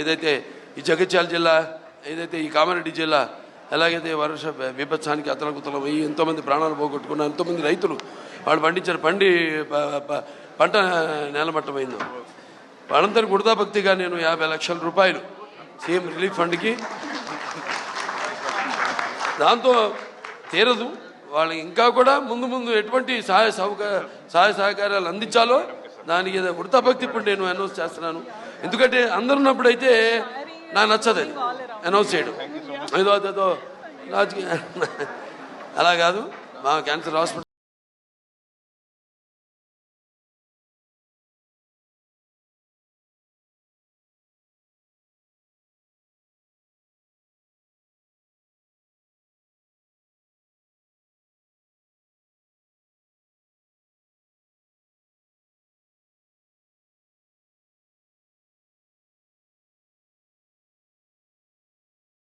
ఏదైతే ఈ జగిత్యాల జిల్లా, ఏదైతే ఈ కామారెడ్డి జిల్లా, ఎలాగైతే వర్ష విపత్సానికి అతలకుతలం అయ్యి ఎంతోమంది ప్రాణాలు పోగొట్టుకున్న ఎంతోమంది రైతులు వాళ్ళు పండించిన పంట నేలమట్టమైందో వాళ్ళందరూ గుర్తాభక్తిగా నేను 50 లక్షల రూపాయలు సీఎం రిలీఫ్ ఫండ్కి, దాంతో తీరదు వాళ్ళకి ఇంకా కూడా ముందు ఎటువంటి సహాయ సహకారాలు అందించాలో దానికి వృతాభక్తి ఇప్పుడు నేను అనౌన్స్ చేస్తున్నాను. ఎందుకంటే అందరు ఉన్నప్పుడు అయితే నాకు నచ్చదు అది అనౌన్స్ చేయడం, ఏదో రాజకీయ అలా కాదు. మా క్యాన్సర్ హాస్పిటల్